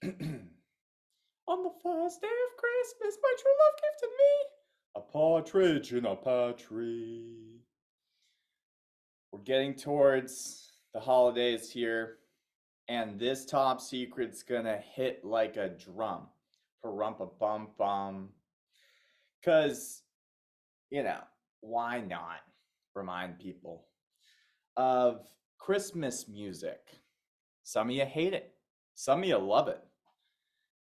On the first day of Christmas, my true love gifted me a partridge in a pear tree. We're getting towards the holidays here, and this top secret's gonna hit like a drum. Parumpa bum bum. Because, you know, why not remind people of Christmas music? Some of you hate it, some of you love it.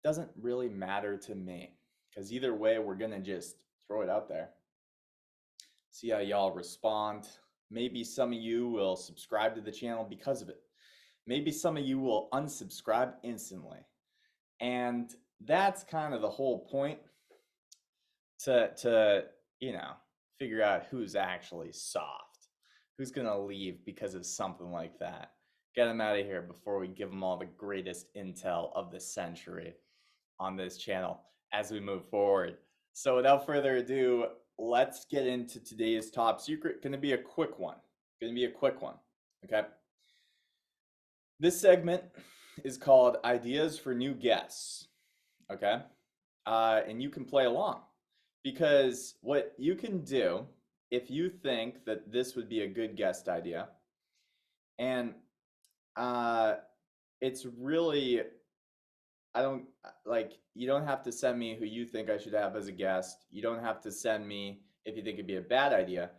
Doesn't really matter to me, because either way, we're gonna just throw it out there. See how y'all respond. Maybe some of you will subscribe to the channel because of it. Maybe some of you will unsubscribe instantly. And that's kind of the whole point, to figure out who's actually soft, who's gonna leave because of something like that. Get them out of here before we give them all the greatest intel of the century on this channel as we move forward. So without further ado, let's get into today's top secret. Gonna be a quick one. Okay. This segment is called Ideas for New Guests. Okay. And you can play along, because what you can do if you think that this would be a good guest idea, and it's really, you don't have to send me who you think I should have as a guest. You don't have to send me if you think it'd be a bad idea.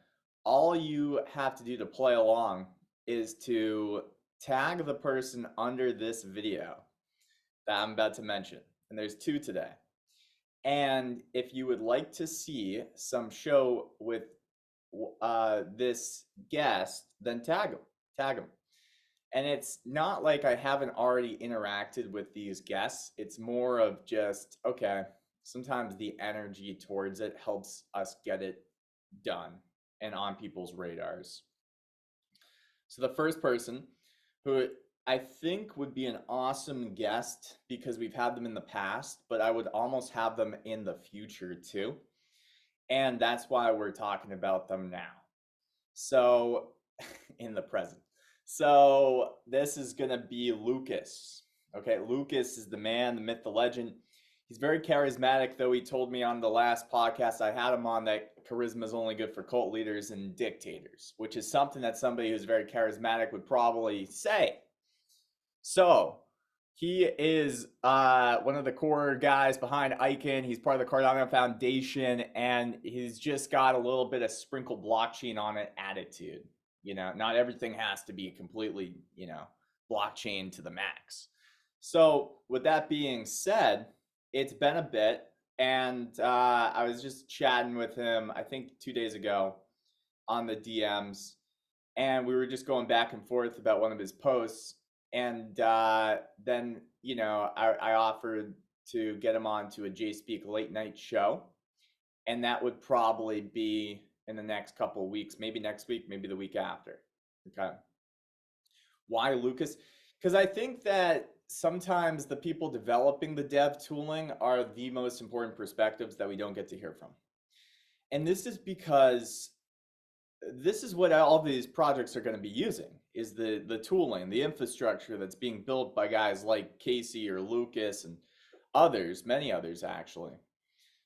All you have to do to play along is to tag the person under this video that I'm about to mention. And there's two today. And if you would like to see some show with this guest, then tag them. And it's not like I haven't already interacted with these guests. It's more of just, okay, sometimes the energy towards it helps us get it done and on people's radars. So the first person, who I think would be an awesome guest because we've had them in the past, but I would almost have them in the future too. And that's why we're talking about them now. So in the present. So this is gonna be Lucas. Okay, Lucas is the man, the myth, the legend. He's very charismatic, though he told me on the last podcast I had him on that charisma is only good for cult leaders and dictators, which is something that somebody who's very charismatic would probably say. So he is one of the core guys behind Icon. He's part of the Cardano Foundation, and he's just got a little bit of sprinkle blockchain on it attitude. Not everything has to be completely, blockchain to the max. So with that being said, it's been a bit, and I was just chatting with him, I think 2 days ago on the DMs, and we were just going back and forth about one of his posts. And then, I offered to get him on to a Jspeak late night show. And that would probably be in the next couple of weeks, maybe next week, maybe the week after. Okay. Why Lucas? Because I think that sometimes the people developing the dev tooling are the most important perspectives that we don't get to hear from. And this is because this is what all these projects are going to be using, is the tooling, the infrastructure that's being built by guys like Casey or Lucas and others, many others actually.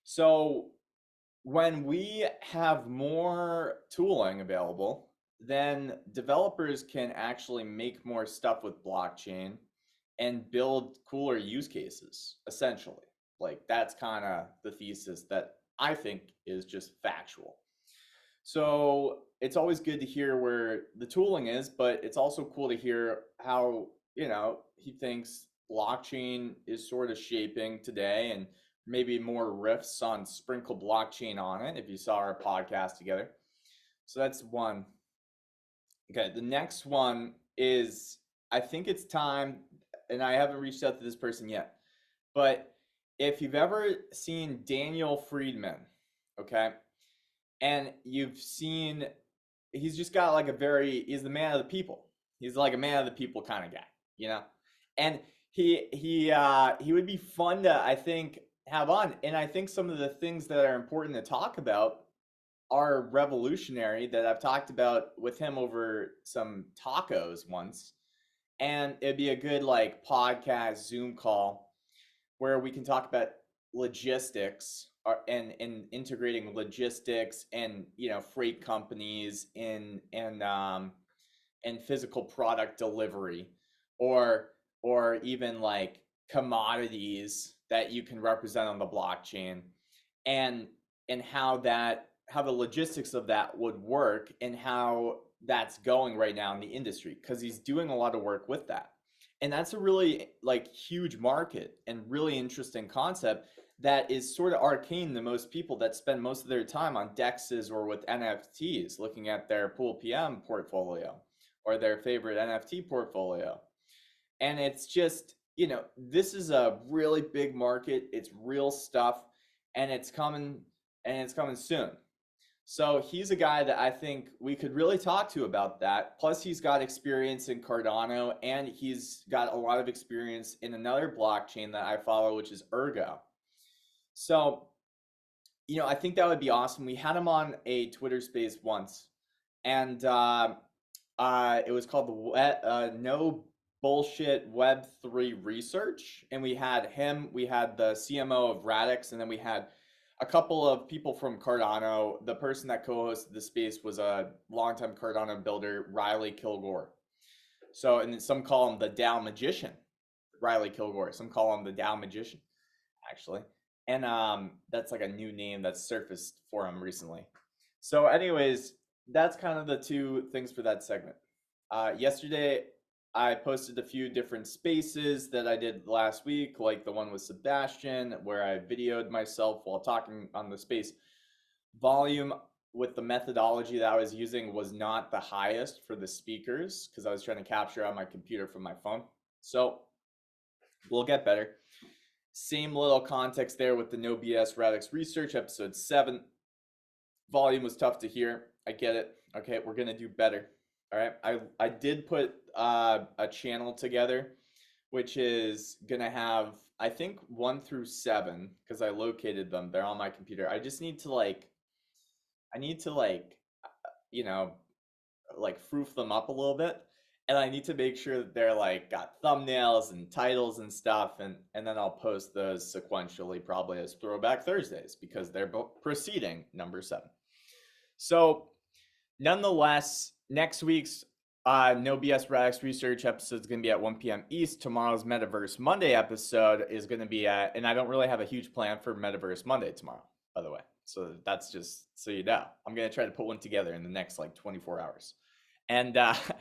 So when we have more tooling available, then developers can actually make more stuff with blockchain and build cooler use cases, essentially. Like, that's kind of the thesis that I think is just factual. So it's always good to hear where the tooling is, but it's also cool to hear how, he thinks blockchain is sort of shaping today, and maybe more riffs on sprinkle blockchain on it if you saw our podcast together. So that's one. Okay, the next one is, I think it's time, and I haven't reached out to this person yet, but if you've ever seen Daniel Friedman, okay, and you've seen, he's just got like he's the man of the people. He's like a man of the people kind of guy, and he would be fun to, I think, have on. And I think some of the things that are important to talk about are revolutionary, that I've talked about with him over some tacos once. And it'd be a good like podcast Zoom call where we can talk about logistics and integrating logistics and freight companies and physical product delivery, or even like commodities that you can represent on the blockchain, and how the logistics of that would work, and how that's going right now in the industry, because he's doing a lot of work with that. And that's a really like huge market and really interesting concept that is sort of arcane to most people that spend most of their time on dexes or with NFTs looking at their pool PM portfolio or their favorite NFT portfolio. And it's just, this is a really big market. It's real stuff, and it's coming, soon. So he's a guy that I think we could really talk to about that. Plus, he's got experience in Cardano, and he's got a lot of experience in another blockchain that I follow, which is Ergo. So, I think that would be awesome. We had him on a Twitter space once, and it was called the No Bullshit Web3 Research, and we had him. We had the CMO of Radix, and then we had a couple of people from Cardano. The person that co-hosted the space was a longtime Cardano builder, Riley Kilgore. So, and then some call him the DAO Magician, Riley Kilgore. Some call him the DAO Magician, actually. And that's like a new name that's surfaced for him recently. So anyways, that's kind of the two things for that segment. Yesterday, I posted a few different spaces that I did last week, like the one with Sebastian, where I videoed myself while talking on the space. Volume with the methodology that I was using was not the highest for the speakers because I was trying to capture on my computer from my phone. So we'll get better. Same little context there with the No BS Radix Research, episode 7. Volume was tough to hear. I get it. Okay, we're gonna do better. All right, I did put a channel together, which is gonna have, I think, 1 through 7, because I located them. They're on my computer. I just need to like froof them up a little bit, and I need to make sure that they're like got thumbnails and titles and stuff, and then I'll post those sequentially, probably as Throwback Thursdays, because they're preceding number 7. So nonetheless, next week's No BS Radix Research episode is going to be at 1 p.m. East. Tomorrow's Metaverse Monday episode is going to be at, and I don't really have a huge plan for Metaverse Monday tomorrow, by the way. So that's just so you know. I'm going to try to put one together in the next like 24 hours. And that's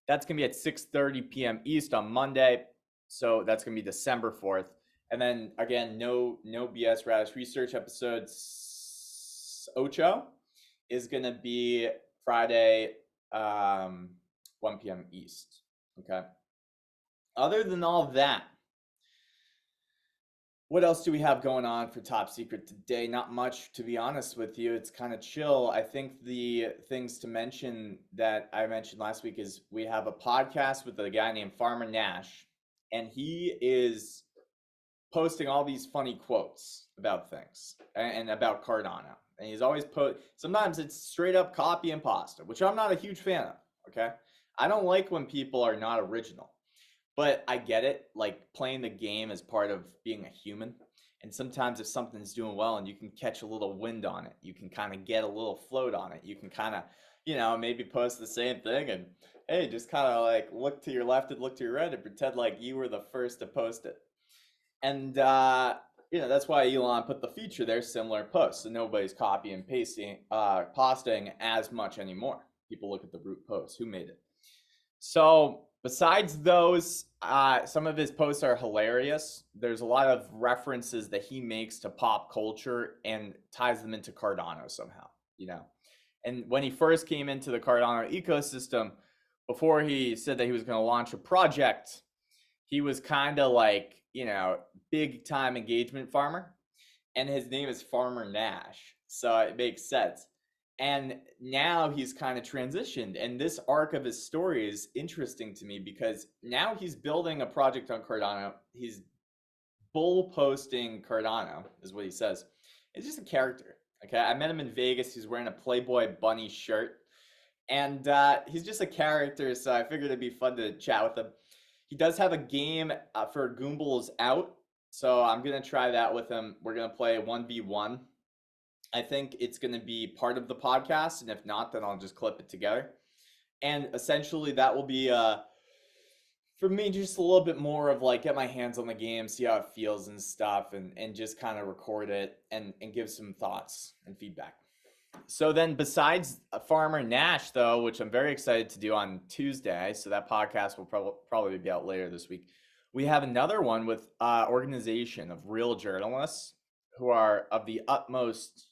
going to be at 6:30 p.m. East on Monday. So that's going to be December 4th. And then again, no BS Radix Research episode 8 is going to be Friday, 1 p.m. East. Okay. Other than all that, what else do we have going on for Top Secret today? Not much, to be honest with you. It's kind of chill. I think the things to mention that I mentioned last week is we have a podcast with a guy named Farmer Nash, and he is posting all these funny quotes about things and about Cardano. And he's always sometimes it's straight up copy and pasta, which I'm not a huge fan of, okay? I don't like when people are not original. But I get it, like playing the game is part of being a human. And sometimes if something's doing well and you can catch a little wind on it, you can kind of get a little float on it. You can kind of, maybe post the same thing and, hey, just kind of like look to your left and look to your right and pretend like you were the first to post it. And, that's why Elon put the feature there, similar posts. So nobody's copy and posting as much anymore. People look at the root post. Who made it? So besides those, some of his posts are hilarious. There's a lot of references that he makes to pop culture and ties them into Cardano somehow, And when he first came into the Cardano ecosystem, before he said that he was going to launch a project, he was kind of like, big time engagement farmer. And his name is Farmer Nash. So it makes sense. And now he's kind of transitioned, and this arc of his story is interesting to me because now he's building a project on Cardano. He's bull posting Cardano, is what he says. It's just a character. Okay, I met him in Vegas. He's wearing a Playboy bunny shirt, and he's just a character. So I figured it'd be fun to chat with him. He does have a game for Goombles Out. So I'm gonna try that with him. We're gonna play 1v1. I think it's gonna be part of the podcast, and if not, then I'll just clip it together. And essentially, that will be for me just a little bit more of like get my hands on the game, see how it feels and stuff, and just kind of record it and give some thoughts and feedback. So then, besides Farmer Nash, though, which I'm very excited to do on Tuesday, so that podcast will probably be out later this week. We have another one with organization of real journalists who are of the utmost,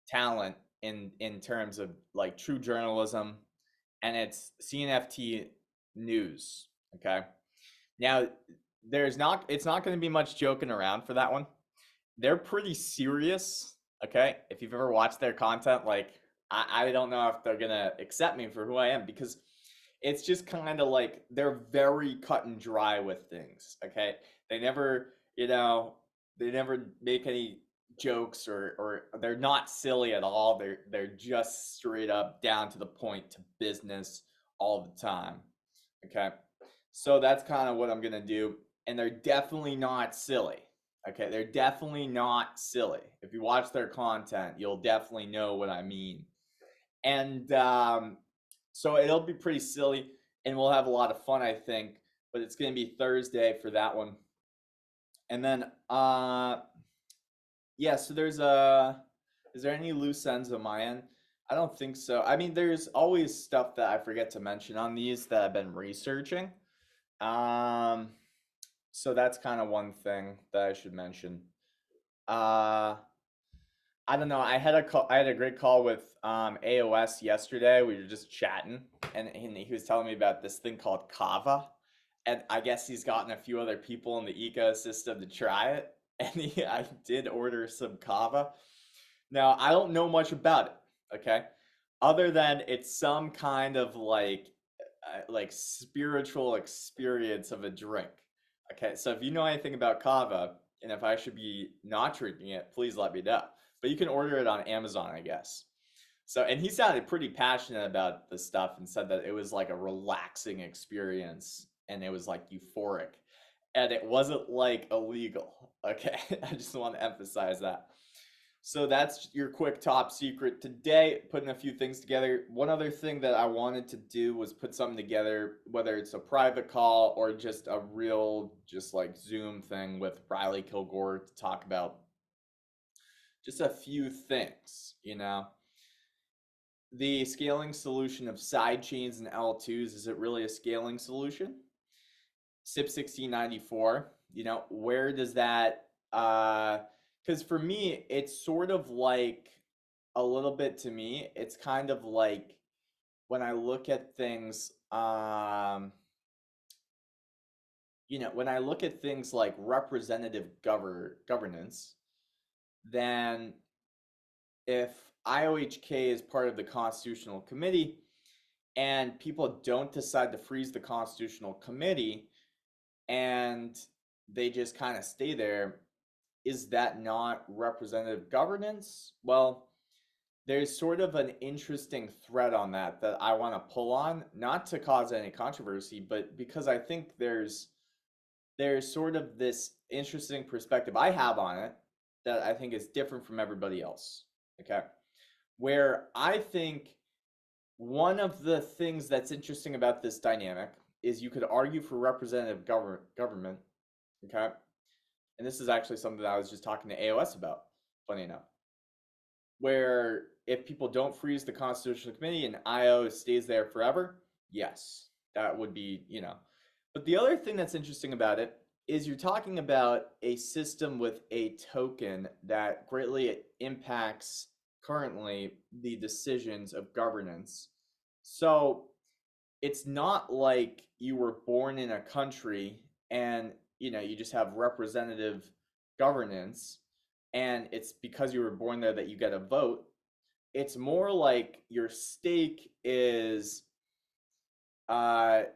talent in terms of like true journalism, and it's CNFT News. Okay, now it's not going to be much joking around for that one. They're pretty serious. Okay, if you've ever watched their content, like I don't know if they're gonna accept me for who I am, because it's just kind of like they're very cut and dry with things. Okay, they never, they never make any jokes, or they're not silly at all. They're just straight up down to the point to business all the time. Okay, so that's kind of what I'm gonna do, and they're definitely not silly. Okay, they're definitely not silly. If you watch their content, you'll definitely know what I mean. And so it'll be pretty silly, and we'll have a lot of fun, I think. But it's going to be Thursday for that one. And then, yeah. So is there any loose ends on my end? I don't think so. I mean, there's always stuff that I forget to mention on these that I've been researching. Um, so that's kind of one thing that I should mention. Uh, I don't know. I had a great call with AOS yesterday. We were just chatting, and he was telling me about this thing called Kava, and I guess he's gotten a few other people in the ecosystem to try it. And I did order some Kava. Now I don't know much about it. Okay, other than it's some kind of like spiritual experience of a drink. Okay, so if you know anything about Kava, and if I should be not drinking it, please let me know. But you can order it on Amazon, I guess. So, and he sounded pretty passionate about the stuff and said that it was like a relaxing experience and it was like euphoric, and it wasn't like illegal. Okay, I just want to emphasize that. So that's your quick top secret today, putting a few things together. One other thing that I wanted to do was put something together, whether it's a private call or just a real, just like Zoom thing with Riley Kilgore to talk about just a few things, The scaling solution of side chains and L2s, is it really a scaling solution? SIP 1694, where does that because for me it's sort of like a little bit, to me it's kind of like when I look at things when I look at things like representative governance, then if IOHK is part of the Constitutional Committee and people don't decide to freeze the Constitutional Committee and they just kind of stay there, is that not representative governance? Well, there's sort of an interesting thread on that I want to pull on, not to cause any controversy, but because I think there's sort of this interesting perspective I have on it that I think is different from everybody else. Okay. Where I think one of the things that's interesting about this dynamic is you could argue for representative government. Okay. And this is actually something that I was just talking to AOS about, funny enough, where if people don't freeze the Constitutional Committee and IO stays there forever, yes, that would be, But the other thing that's interesting about it is you're talking about a system with a token that greatly impacts currently the decisions of governance. So it's not like you were born in a country and you just have representative governance, and it's because you were born there that you get a vote. It's more like your stake is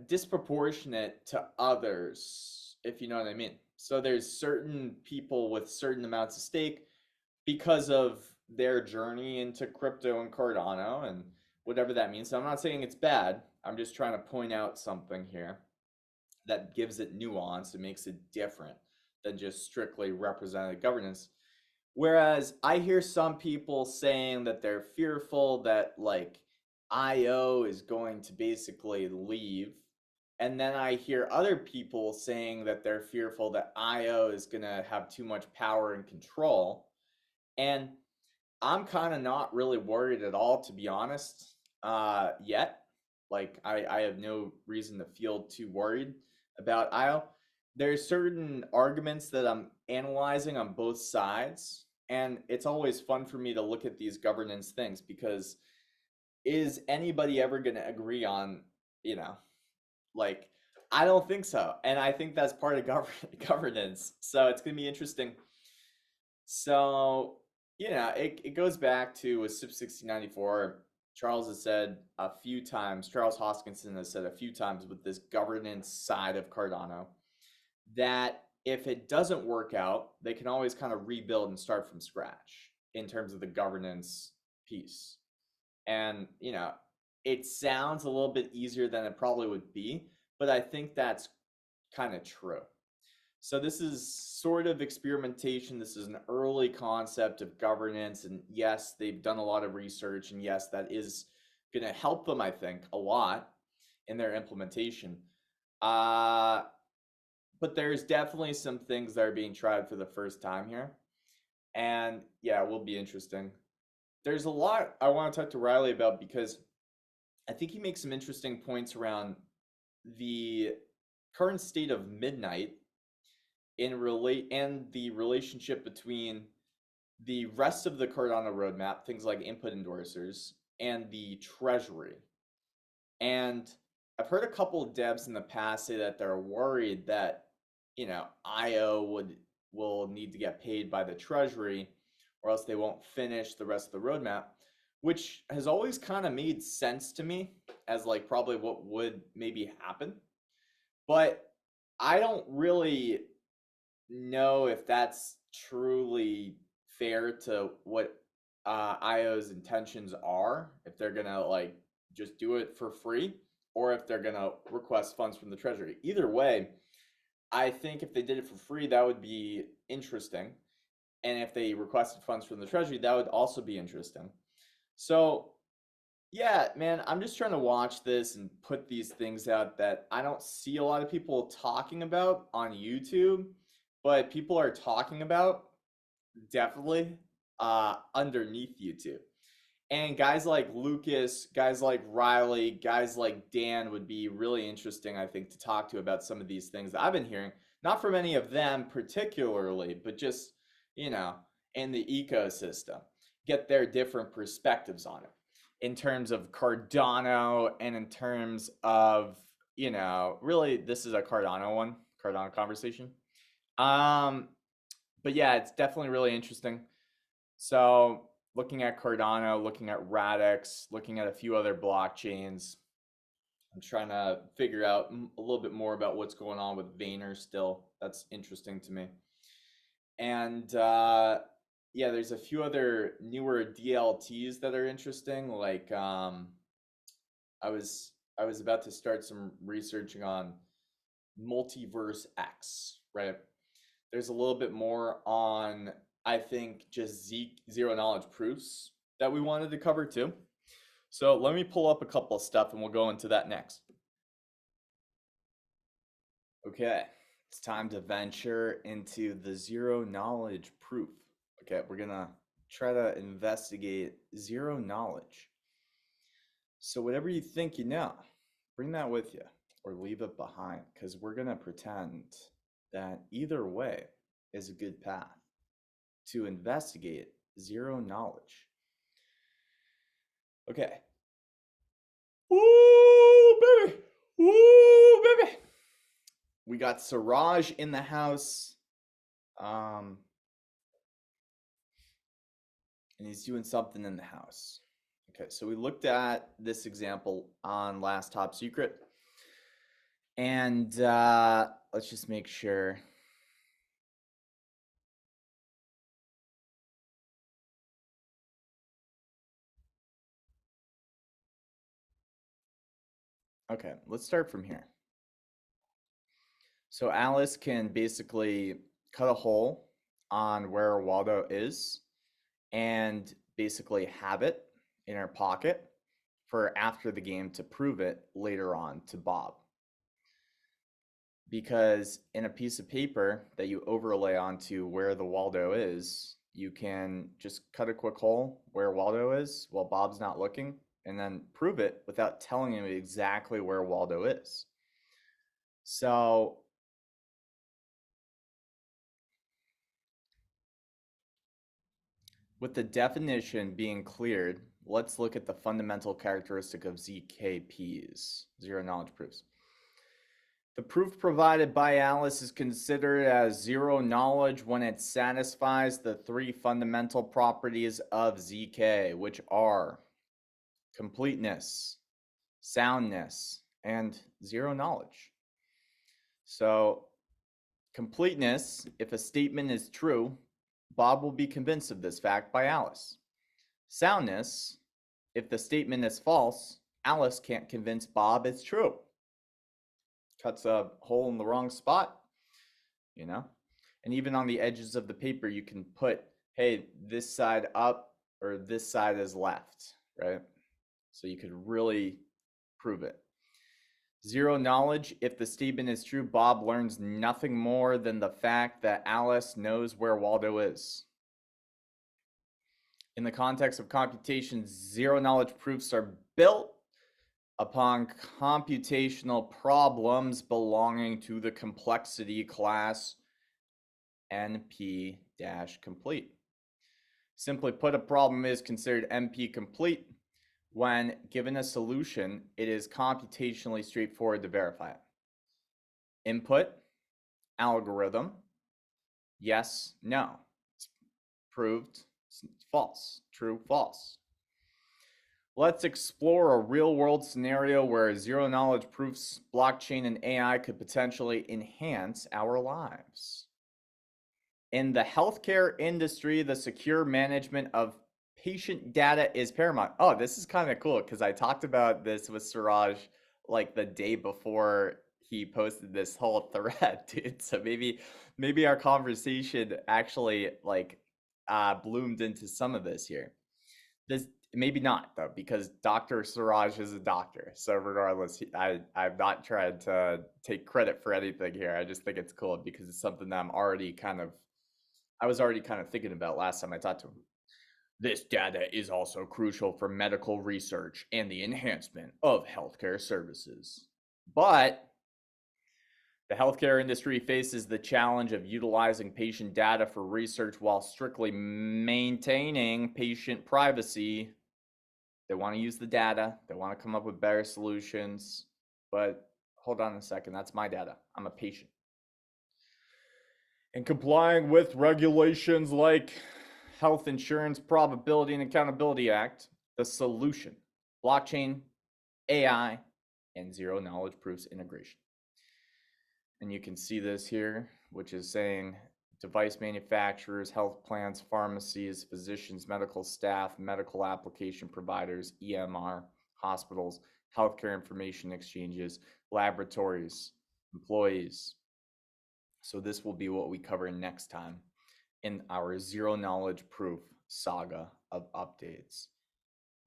disproportionate to others, if you know what I mean. So there's certain people with certain amounts of stake because of their journey into crypto and Cardano and whatever that means. So I'm not saying it's bad. I'm just trying to point out something here that gives it nuance and makes it different than just strictly representative governance. Whereas I hear some people saying that they're fearful that like IO is going to basically leave. And then I hear other people saying that they're fearful that IO is going to have too much power and control. And I'm kind of not really worried at all, to be honest, yet. Like, I have no reason to feel too worried about IO. There's certain arguments that I'm analyzing on both sides, and it's always fun for me to look at these governance things because is anybody ever going to agree on, you know, like, I don't think so. And I think that's part of governance. So it's going to be interesting. So, it goes back to with SIP 1694. Charles has said a few times, Charles Hoskinson has said a few times with this governance side of Cardano that if it doesn't work out, they can always kind of rebuild and start from scratch in terms of the governance piece. And, it sounds a little bit easier than it probably would be, but I think that's kind of true. So this is sort of experimentation. This is an early concept of governance. And yes, they've done a lot of research. And yes, that is going to help them, I think, a lot in their implementation. But there's definitely some things that are being tried for the first time here. And yeah, it will be interesting. There's a lot I want to talk to Riley about because I think he makes some interesting points around the current state of Midnight and the relationship between the rest of the Cardano roadmap, things like input endorsers, and the treasury. And I've heard a couple of devs in the past say that they're worried that, IO will need to get paid by the treasury or else they won't finish the rest of the roadmap, which has always kind of made sense to me as like probably what would maybe happen. But I don't really know if that's truly fair to what IO's intentions are, if they're gonna like just do it for free or if they're gonna request funds from the treasury. Either way, I think if they did it for free, that would be interesting. And if they requested funds from the treasury, that would also be interesting. So yeah, man, I'm just trying to watch this and put these things out that I don't see a lot of people talking about on YouTube, but people are talking about definitely underneath YouTube. And guys like Lucas, guys like Riley, guys like Dan would be really interesting, I think, to talk to about some of these things that I've been hearing. Not from any of them particularly, but just, in the ecosystem. Get their different perspectives on it in terms of Cardano and in terms of, really this is a Cardano conversation. But yeah, it's definitely really interesting. So looking at Cardano, looking at Radix, looking at a few other blockchains, I'm trying to figure out a little bit more about what's going on with Vayner still. That's interesting to me. And yeah, there's a few other newer DLTs that are interesting. Like I was about to start some researching on Multiverse X, right? There's a little bit more on, I think, just zero knowledge proofs that we wanted to cover too. So let me pull up a couple of stuff and we'll go into that next. Okay, it's time to venture into the zero knowledge proof. Okay, we're gonna try to investigate zero knowledge. So whatever you think you know, bring that with you or leave it behind because we're gonna pretend that either way is a good path to investigate zero knowledge. Okay. Woo, baby. Woo, baby. We got Siraj in the house. And he's doing something in the house. Okay, so we looked at this example on Last Top Secret. And let's just make sure. Okay, let's start from here. So Alice can basically cut a hole on where Waldo is and basically have it in our pocket for after the game to prove it later on to Bob. Because in a piece of paper that you overlay onto where the Waldo is, you can just cut a quick hole where Waldo is while Bob's not looking and then prove it without telling him exactly where Waldo is. So with the definition being cleared, let's look at the fundamental characteristic of ZKPs, zero knowledge proofs. The proof provided by Alice is considered as zero knowledge when it satisfies the three fundamental properties of ZK, which are completeness, soundness, and zero knowledge. So, completeness, if a statement is true, Bob will be convinced of this fact by Alice. Soundness, if the statement is false, Alice can't convince Bob it's true. Cuts a hole in the wrong spot, you know? And even on the edges of the paper, you can put, hey, this side up or this side is left, right? So you could really prove it. Zero knowledge, if the statement is true, Bob learns nothing more than the fact that Alice knows where Waldo is. In the context of computation, zero knowledge proofs are built upon computational problems belonging to the complexity class NP-complete. Simply put, a problem is considered NP-complete when given a solution, it is computationally straightforward to verify it. Input, algorithm, yes, no. It's proved, it's false, true, false. Let's explore a real-world scenario where zero-knowledge proofs, blockchain, and AI could potentially enhance our lives. In the healthcare industry, the secure management of patient data is paramount. Oh, this is kind of cool because I talked about this with Suraj like the day before he posted this whole thread, dude. So maybe our conversation actually like bloomed into some of this here. This maybe not though, because Dr. Suraj is a doctor. So regardless, I've not tried to take credit for anything here. I just think it's cool because it's something that I was already kind of thinking about last time I talked to him. This data is also crucial for medical research and the enhancement of healthcare services. But the healthcare industry faces the challenge of utilizing patient data for research while strictly maintaining patient privacy. They want to use the data, they want to come up with better solutions, but hold on a second, that's my data. I'm a patient. And complying with regulations like Health Insurance Probability and Accountability Act, the solution, blockchain, AI, and zero knowledge proofs integration. And you can see this here, which is saying device manufacturers, health plans, pharmacies, physicians, medical staff, medical application providers, EMR, hospitals, healthcare information exchanges, laboratories, employees. So this will be what we cover next time in our zero knowledge proof saga of updates.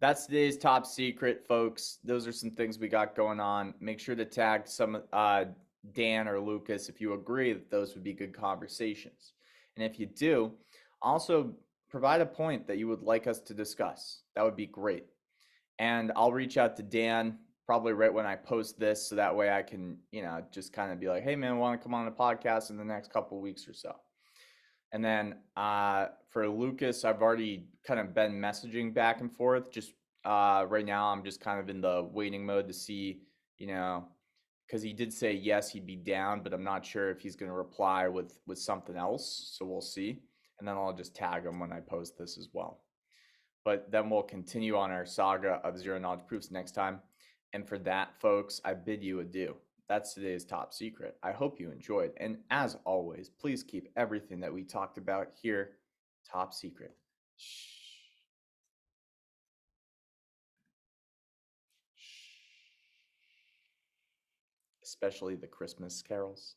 That's today's top secret, folks. Those are some things we got going on. Make sure to tag some Dan or Lucas if you agree that those would be good conversations. And if you do, also provide a point that you would like us to discuss. That would be great. And I'll reach out to Dan probably right when I post this so that way I can, just kind of be like, hey man, I want to come on the podcast in the next couple of weeks or so. And then for Lucas, I've already kind of been messaging back and forth. Just right now, I'm just kind of in the waiting mode to see, because he did say yes, he'd be down, but I'm not sure if he's going to reply with something else. So we'll see. And then I'll just tag him when I post this as well. But then we'll continue on our saga of zero knowledge proofs next time. And for that, folks, I bid you adieu. That's today's top secret. I hope you enjoyed. And as always, please keep everything that we talked about here top secret. Shh. Especially the Christmas carols.